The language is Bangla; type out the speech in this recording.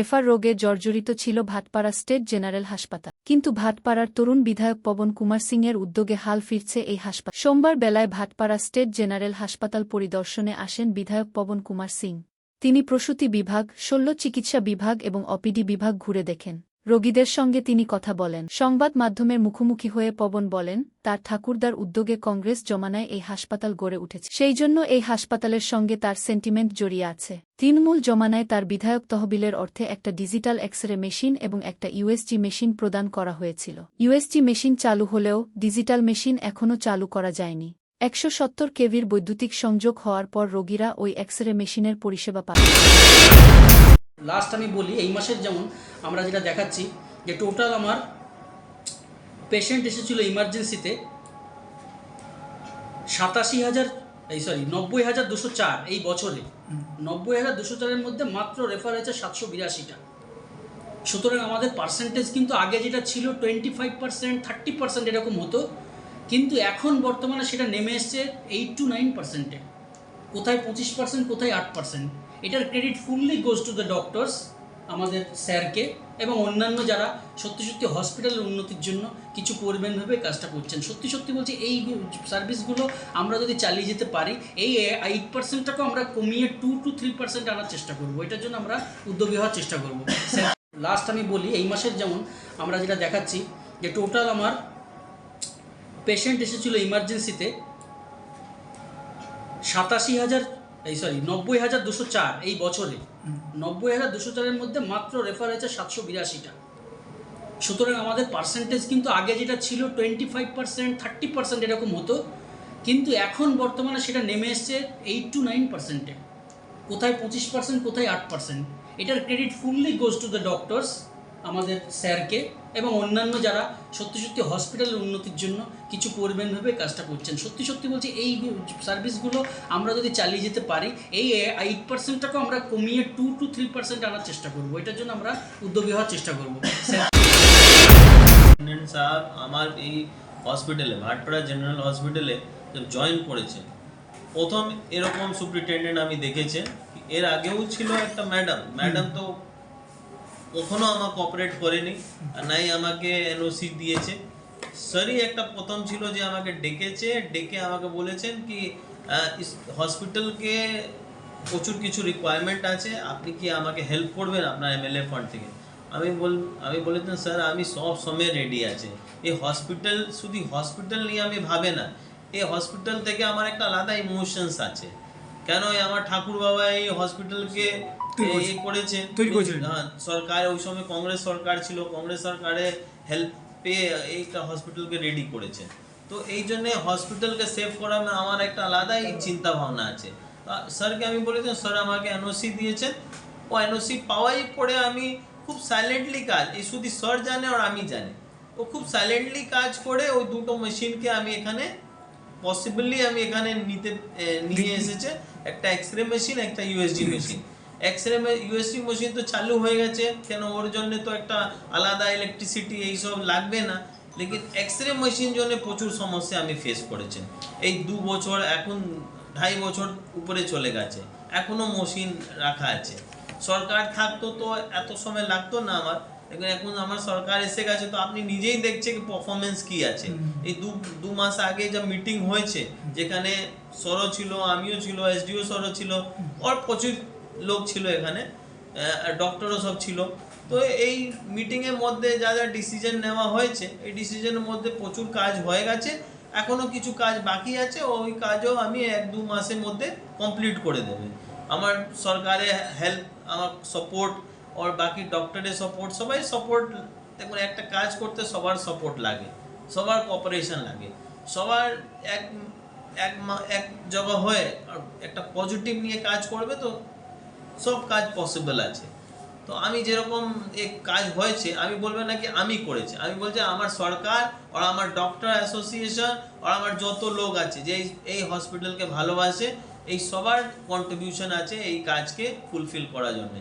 রেফার রোগে জর্জরিত ছিল ভাটপাড়া স্টেট জেনারেল হাসপাতাল। কিন্তু ভাটপাড়ার তরুণ বিধায়ক পবন কুমার সিংয়ের উদ্যোগে হাল ফিরছে এই হাসপাতাল। সোমবার বেলায় ভাটপাড়া স্টেট জেনারেল হাসপাতাল পরিদর্শনে আসেন বিধায়ক পবন কুমার সিং। তিনি প্রসূতি বিভাগ, শল্য চিকিৎসা বিভাগ এবং অপিডি বিভাগ ঘুরে দেখেন। রোগীদের সঙ্গে তিনি কথা বলেন। সংবাদ মাধ্যমের মুখোমুখি হয়ে পবন বলেন, তার ঠাকুরদার উদ্যোগে কংগ্রেস জমানায় এই হাসপাতাল গড়ে উঠেছে, সেই জন্য এই হাসপাতালের সঙ্গে তার সেন্টিমেন্ট জড়িয়ে আছে। তৃণমূল জমানায় তার বিধায়ক তহবিলের অর্থে একটা ডিজিটাল এক্স-রে মেশিন এবং একটা ইউএসজি মেশিন প্রদান করা হয়েছিল। ইউএসজি মেশিন চালু হলেও ডিজিটাল মেশিন এখনও চালু করা যায়নি। 170 কেভির বৈদ্যুতিক সংযোগ হওয়ার পর রোগীরা ওই এক্স-রে মেশিনের পরিষেবা পাবে। লাস্ট আমি বলি, এই মাসের যেমন আমরা যেটা দেখাচ্ছি যে টোটাল আমার পেশেন্ট এসেছিল ইমার্জেন্সিতে 90,204 এই বছরে। 90,204-এর মধ্যে মাত্র রেফার হয়েছে 782টা। সুতরাং আমাদের পার্সেন্টেজ কিন্তু আগে যেটা ছিল 25%, 30% এরকম হতো, কিন্তু এখন বর্তমানে সেটা নেমে এসছে 8 to 9%-এ। কোথায় 25%, কোথায় 8%। এটার credit fully goes to the doctors, আমাদের স্যারকে এবং অন্যান্য যারা সত্যি সত্যি হসপিটালের উন্নতির জন্য কিছু করবেন ভেবে কাজটা করছেন। সত্যি সত্যি বলছি, এই সার্ভিসগুলো আমরা যদি চালিয়ে যেতে পারি, এই 8%টাকেও আমরা কমিয়ে 2 to 3% আনার চেষ্টা করব। এটার জন্য আমরা উদ্যোগী হওয়ার চেষ্টা করব। লাস্ট আমি বলি, এই মাসের যেমন আমরা যেটা দেখাচ্ছি যে টোটাল আমার পেশেন্ট এসেছিল ইমার্জেন্সিতে 90,204 এই বছরে। 90,204-এর মধ্যে মাত্র রেফার হয়েছে 782টা। সুতরাং আমাদের পার্সেন্টেজ কিন্তু আগে যেটা ছিল 25%, 30% এরকম হতো, কিন্তু এখন বর্তমানে সেটা নেমে এসছে 8 to 9%-এ। কোথায় 25%, কোথায় 8%। এটার credit fully goes to the doctors, আমাদের স্যারকে এবং অন্যান্য যারা সত্যি সত্যি হসপিটালের উন্নতির জন্য কিছু করবেন ভেবে কাজটা করছেন। সত্যি সত্যি বলছি, এই সার্ভিসগুলো আমরা যদি চালিয়ে যেতে পারি, এই 8%টাকেও আমরা কমিয়ে 2 to 3% আনার চেষ্টা করব। এটার জন্য আমরা উদ্যোগী হওয়ার চেষ্টা করব। সাহেব আমার এই হসপিটালে, ভাটপাড়া জেনারেল হসপিটালে জয়েন করেছে, প্রথম এরকম সুপ্রিনটেন্ডেন্ট আমি দেখেছি। এর আগেও ছিল একটা ম্যাডাম তো কখনো আমাকে অপারেট করেনি, নাই আমাকে এনওসি দিয়েছে। স্যারই একটা প্রথম ছিল যে আমাকে ডেকে আমাকে বলেছেন কি হসপিটালকে প্রচুর কিছু রিকোয়ারমেন্ট আছে, আপনি কি আমাকে হেল্প করবেন আপনার এমএলএ ফান্ড থেকে। আমি বলেছেন স্যার আমি সব সময় রেডি আছে। এই হসপিটাল শুধু হসপিটাল নিয়ে আমি ভাবে না, এই হসপিটাল থেকে আমার একটা আলাদা ইমোশনস আছে। কেন আমার ঠাকুর বাবা এই হসপিটালকে তৈরি করেছিলেন। হ্যাঁ, সরকার ওই সময় কংগ্রেস সরকার ছিল, কংগ্রেস সরকারে হেল্প পেয়ে এইটা হসপিটালকে রেডি করেছে। তো এই জন্য হসপিটালকে সেভ করা আমার একটা আলাদাই চিন্তা ভাবনা আছে। স্যারকে আমি বলেছিলাম, স্যার আমাকে এনওসি দিয়েছেন, ও এনওসি পাওয়াই পরে আমি খুব সাইলেন্টলি কাজ, এই শুধু স্যার জানে আর আমি জানি, ও খুব সাইলেন্টলি কাজ করে ওই দুটো মেশিনকে আমি এখানে নিয়ে এসেছে। একটা এক্স-রে মেশিন, একটা USG machine. X-ray USG machine তো চালু হয়ে গেছে, কেন ওর জন্য তো একটা আলাদা ইলেকট্রিসিটি এইসব লাগবে না। লেকিন এক্স-রে মেশিন জন্য প্রচুর সমস্যা আমি ফেস করেছি। এই 2 বছর, এখন 2.5 বছর উপরে চলে গেছে, এখনও মেশিন রাখা আছে। সরকার থাকতো তো এত সময় লাগতো না আমার, এখন আমার সরকার এসে গেছে, তো আপনি নিজেই দেখছেন পারফরমেন্স কি আছে। এই 2 মাস আগে যা মিটিং হয়েছে, যেখানে সরও ছিল, আমিও ছিল, এসডিও সরও ছিল, আর প্রচুর লোক ছিল এখানে, ডক্টরও সব ছিল। তো এই মিটিংয়ের মধ্যে যা যা ডিসিশন নেওয়া হয়েছে, এই ডিসিশনের মধ্যে প্রচুর কাজ হয়ে গেছে, এখনও কিছু কাজ বাকি আছে, ওই কাজও আমি 1-2 মাসের মধ্যে কমপ্লিট করে দেবে। আমার সরকারের হেল্প, আমার সাপোর্ট আর বাকি ডক্টরের সাপোর্ট, সবাই সাপোর্ট। দেখুন, একটা কাজ করতে সবার সাপোর্ট লাগে, সবার কোঅপারেশন লাগে, সবার এক জায়গা হয়ে একটা পজিটিভ নিয়ে কাজ করবে, তো সব কাজ পসিবল আছে। তো আমি যেরকম এক কাজ হয়েছে, আমি বলবো না কি আমি করেছি, আমি বলছি আমার সরকার আর আমার ডক্টর অ্যাসোসিয়েশন আর আমার যত লোক আছে যে এই হসপিটালকে ভালোবাসে, এই সবার কন্ট্রিবিউশন আছে এই কাজকে ফুলফিল করার জন্য।